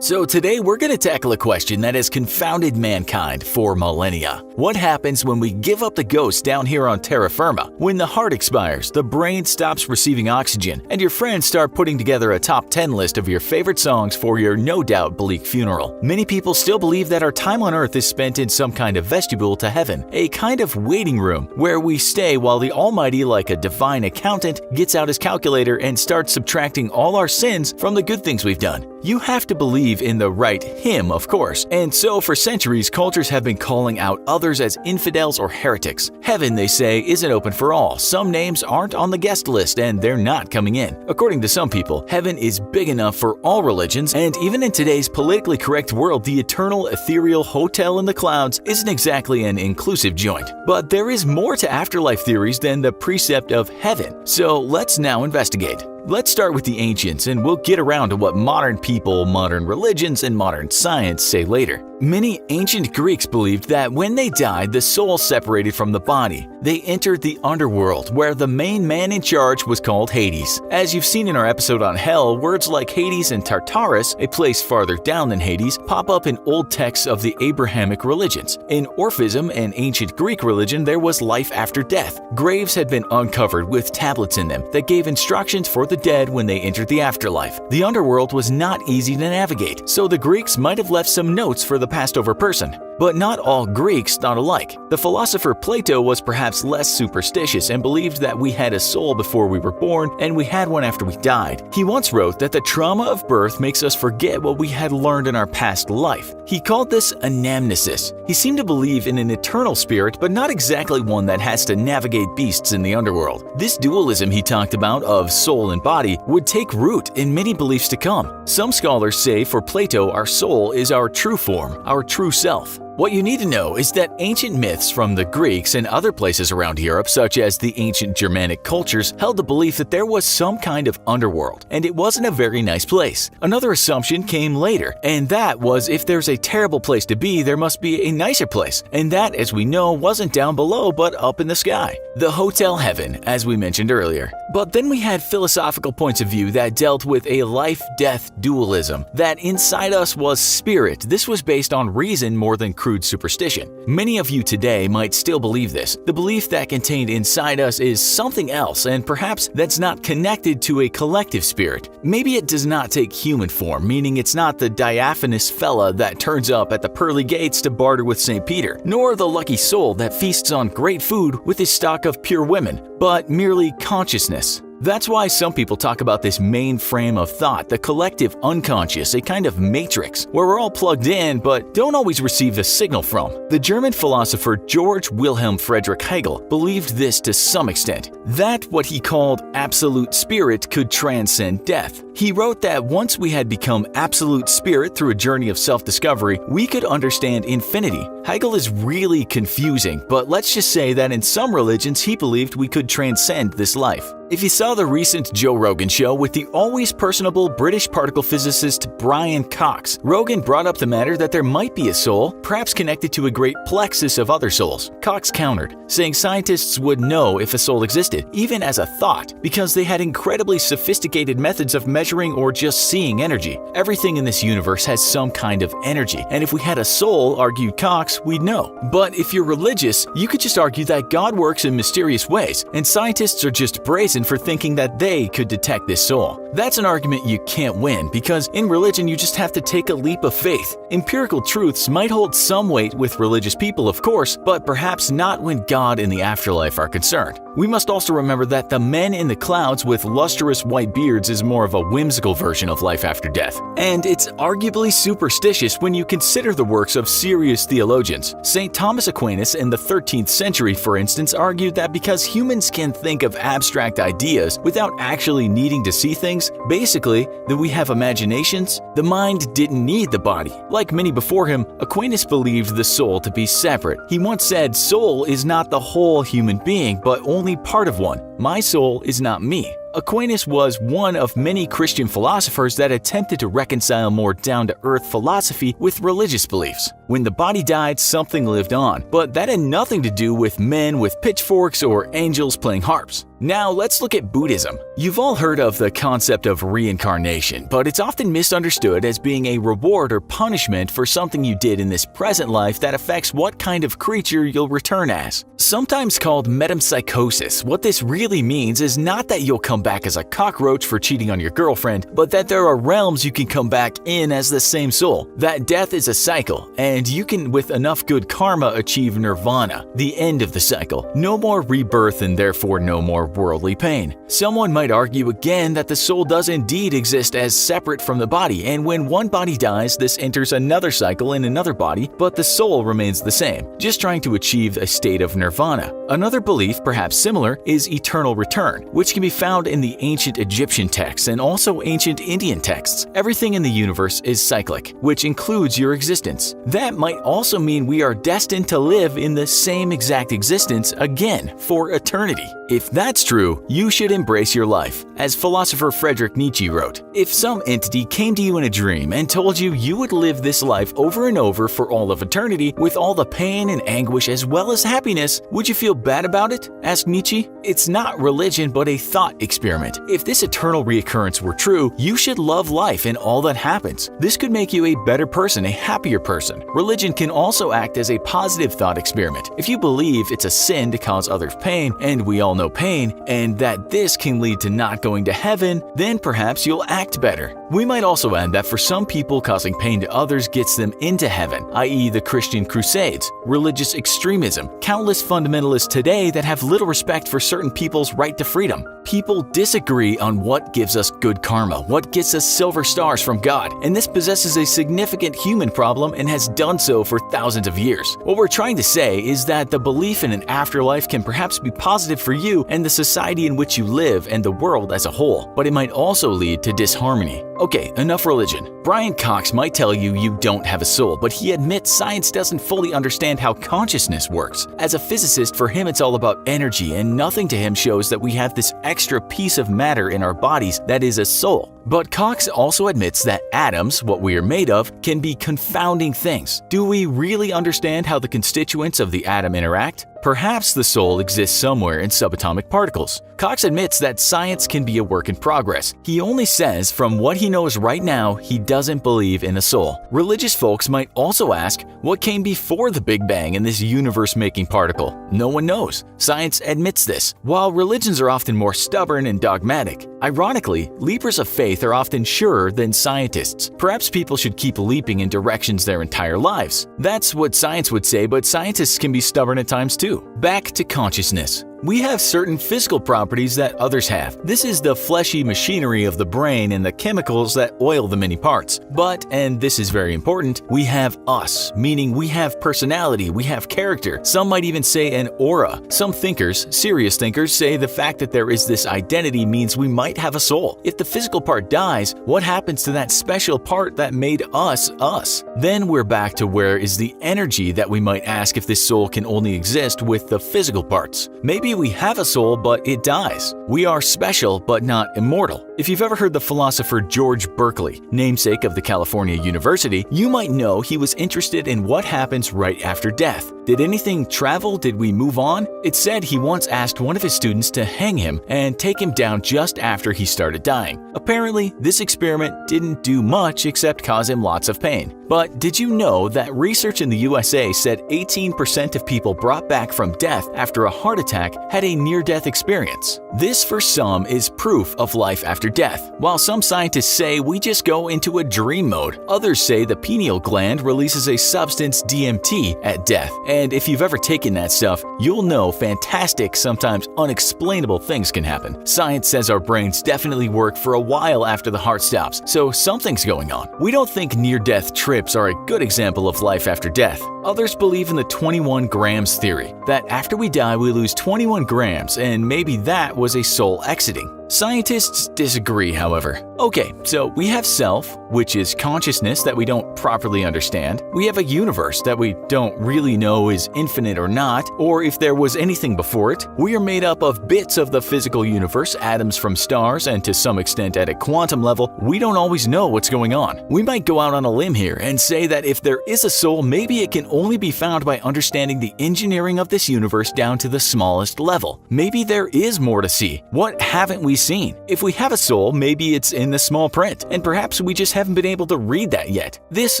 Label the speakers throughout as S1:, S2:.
S1: So today we're going to tackle a question that has confounded mankind for millennia. What happens when we give up the ghost down here on terra firma? When the heart expires, the brain stops receiving oxygen, and your friends start putting together a top 10 list of your favorite songs for your no doubt bleak funeral. Many people still believe that our time on earth is spent in some kind of vestibule to heaven, a kind of waiting room where we stay while the Almighty, like a divine accountant, gets out his calculator and starts subtracting all our sins from the good things we've done. You have to believe in the right him, of course. And so for centuries, cultures have been calling out others as infidels or heretics. Heaven, they say, isn't open for all. Some names aren't on the guest list and they're not coming in. According to some people, heaven is big enough for all religions, and even in today's politically correct world, the eternal ethereal hotel in the clouds isn't exactly an inclusive joint. But there is more to afterlife theories than the precept of heaven. So let's now investigate. Let's start with the ancients, and we'll get around to what modern people, modern religions, and modern science say later. Many ancient Greeks believed that when they died, the soul separated from the body. They entered the underworld, where the main man in charge was called Hades. As you've seen in our episode on Hell, words like Hades and Tartarus, a place farther down than Hades, pop up in old texts of the Abrahamic religions. In Orphism, an ancient Greek religion, there was life after death. Graves had been uncovered with tablets in them that gave instructions for the dead when they entered the afterlife. The underworld was not easy to navigate, so the Greeks might have left some notes for the passed over person. But not all Greeks thought alike. The philosopher Plato was perhaps less superstitious and believed that we had a soul before we were born and we had one after we died. He once wrote that the trauma of birth makes us forget what we had learned in our past life. He called this anamnesis. He seemed to believe in an eternal spirit, but not exactly one that has to navigate beasts in the underworld. This dualism he talked about of soul and body would take root in many beliefs to come. Some scholars say for Plato, our soul is our true form, our true self. What you need to know is that ancient myths from the Greeks and other places around Europe, such as the ancient Germanic cultures, held the belief that there was some kind of underworld, and it wasn't a very nice place. Another assumption came later, and that was if there's a terrible place to be, there must be a nicer place, and that, as we know, wasn't down below but up in the sky. The Hotel Heaven, as we mentioned earlier. But then we had philosophical points of view that dealt with a life-death dualism, that inside us was spirit. This was based on reason more than crude superstition. Many of you today might still believe this. The belief that contained inside us is something else, and perhaps that's not connected to a collective spirit. Maybe it does not take human form, meaning it's not the diaphanous fella that turns up at the pearly gates to barter with St. Peter, nor the lucky soul that feasts on great food with his stock of pure women, but merely consciousness. That's why some people talk about this main frame of thought, the collective unconscious, a kind of matrix, where we're all plugged in but don't always receive the signal from. The German philosopher Georg Wilhelm Friedrich Hegel believed this to some extent, that what he called absolute spirit could transcend death. He wrote that once we had become absolute spirit through a journey of self-discovery, we could understand infinity. Hegel is really confusing, but let's just say that in some religions he believed we could transcend this life. If you saw the recent Joe Rogan show with the always personable British particle physicist Brian Cox, Rogan brought up the matter that there might be a soul, perhaps connected to a great plexus of other souls. Cox countered, saying scientists would know if a soul existed, even as a thought, because they had incredibly sophisticated methods of measuring or just seeing energy. Everything in this universe has some kind of energy, and if we had a soul, argued Cox, we'd know. But if you're religious, you could just argue that God works in mysterious ways, and scientists are just brazen for thinking that they could detect this soul. That's an argument you can't win, because in religion you just have to take a leap of faith. Empirical truths might hold some weight with religious people, of course, but perhaps not when God and the afterlife are concerned. We must also remember that the men in the clouds with lustrous white beards is more of a whimsical version of life after death. And it's arguably superstitious when you consider the works of serious theologians. St. Thomas Aquinas in the 13th century, for instance, argued that because humans can think of abstract ideas without actually needing to see things, basically, that we have imaginations, the mind didn't need the body. Like many before him, Aquinas believed the soul to be separate. He once said, "Soul is not the whole human being, but only part of one. My soul is not me." Aquinas was one of many Christian philosophers that attempted to reconcile more down-to-earth philosophy with religious beliefs. When the body died, something lived on, but that had nothing to do with men with pitchforks or angels playing harps. Now let's look at Buddhism. You've all heard of the concept of reincarnation, but it's often misunderstood as being a reward or punishment for something you did in this present life that affects what kind of creature you'll return as. Sometimes called metempsychosis, what this really means is not that you'll come back as a cockroach for cheating on your girlfriend, but that there are realms you can come back in as the same soul. That death is a cycle, and you can, with enough good karma, achieve nirvana, the end of the cycle. No more rebirth and therefore no more worldly pain. Someone might argue again that the soul does indeed exist as separate from the body, and when one body dies, this enters another cycle in another body, but the soul remains the same, just trying to achieve a state of nirvana. Another belief, perhaps similar, is eternal return, which can be found in the ancient Egyptian texts and also ancient Indian texts. Everything in the universe is cyclic, which includes your existence. That might also mean we are destined to live in the same exact existence again for eternity. If that's true, you should embrace your life. As philosopher Friedrich Nietzsche wrote, if some entity came to you in a dream and told you you would live this life over and over for all of eternity with all the pain and anguish as well as happiness, would you feel bad about it? Asked Nietzsche. It's not religion but a thought experiment. If this eternal reoccurrence were true, you should love life and all that happens. This could make you a better person, a happier person. Religion can also act as a positive thought experiment. If you believe it's a sin to cause others pain, and we all know pain, and that this can lead to not going to heaven, then perhaps you'll act better. We might also add that for some people, causing pain to others gets them into heaven, i.e. the Christian Crusades, religious extremism, countless fundamentalists today that have little respect for certain people's right to freedom. People disagree on what gives us good karma, what gets us silver stars from God, and this possesses a significant human problem and has done so for thousands of years. What we're trying to say is that the belief in an afterlife can perhaps be positive for you and the society in which you live and the world as a whole, but it might also lead to disharmony. Okay, enough religion. Brian Cox might tell you you don't have a soul, but he admits science doesn't fully understand how consciousness works. As a physicist, for him it's all about energy, and nothing to him shows that we have this extra piece of matter in our bodies that is a soul. But Cox also admits that atoms, what we are made of, can be confounding things. Do we really understand how the constituents of the atom interact? Perhaps the soul exists somewhere in subatomic particles. Cox admits that science can be a work in progress. He only says from what he knows right now, he doesn't believe in a soul. Religious folks might also ask, what came before the Big Bang in this universe-making particle? No one knows. Science admits this. While religions are often more stubborn and dogmatic, ironically, leapers of faith are often surer than scientists. Perhaps people should keep leaping in directions their entire lives. That's what science would say, but scientists can be stubborn at times too. Back to consciousness. We have certain physical properties that others have. This is the fleshy machinery of the brain and the chemicals that oil the many parts. But, and this is very important, we have us, meaning we have personality, we have character. Some might even say an aura. Some thinkers, serious thinkers, say the fact that there is this identity means we might have a soul. If the physical part dies, what happens to that special part that made us us? Then we're back to where is the energy that we might ask if this soul can only exist with the physical parts. Maybe we have a soul, but it dies. We are special, but not immortal. If you've ever heard the philosopher George Berkeley, namesake of the California University, you might know he was interested in what happens right after death. Did anything travel? Did we move on? It's said he once asked one of his students to hang him and take him down just after he started dying. Apparently, this experiment didn't do much except cause him lots of pain. But did you know that research in the USA said 18% of people brought back from death after a heart attack had a near-death experience? This, for some, is proof of life after death. While some scientists say we just go into a dream mode, others say the pineal gland releases a substance DMT at death. And if you've ever taken that stuff, you'll know fantastic, sometimes unexplainable things can happen. Science says our brains definitely work for a while after the heart stops, so something's going on. We don't think near-death trips are a good example of life after death. Others believe in the 21 grams theory, that after we die we lose 21 grams and maybe that was a soul exiting. Scientists disagree, however. Okay, so we have self, which is consciousness that we don't properly understand. We have a universe that we don't really know is infinite or not, or if there was anything before it. We are made up of bits of the physical universe, atoms from stars, and to some extent at a quantum level, we don't always know what's going on. We might go out on a limb here and say that if there is a soul, maybe it can only be found by understanding the engineering of this universe down to the smallest level. Maybe there is more to see. What haven't we seen? If we have a soul, maybe it's in the small print, and perhaps we just haven't been able to read that yet. This,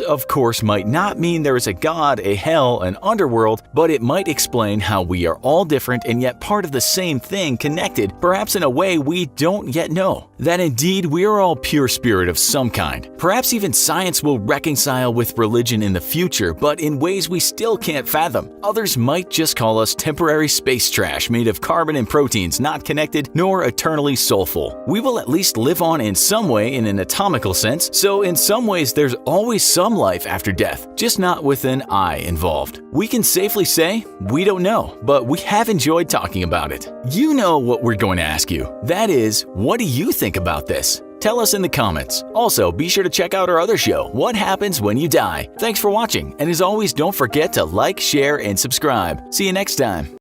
S1: of course, might not mean there is a god, a hell, an underworld, but it might explain how we are all different and yet part of the same thing, connected, perhaps in a way we don't yet know. That indeed we are all pure spirit of some kind. Perhaps even science will reconcile with religion in the future, but in ways we still can't fathom. Others might just call us temporary space trash made of carbon and proteins, not connected nor eternally soulful. We will at least live on in some way in an atomical sense, so in some ways there's always some life after death, just not with an I involved. We can safely say we don't know, but we have enjoyed talking about it. You know what we're going to ask you. That is, what do you think about this? Tell us in the comments. Also, be sure to check out our other show, What Happens When You Die. Thanks for watching, and as always, don't forget to like, share, and subscribe. See you next time.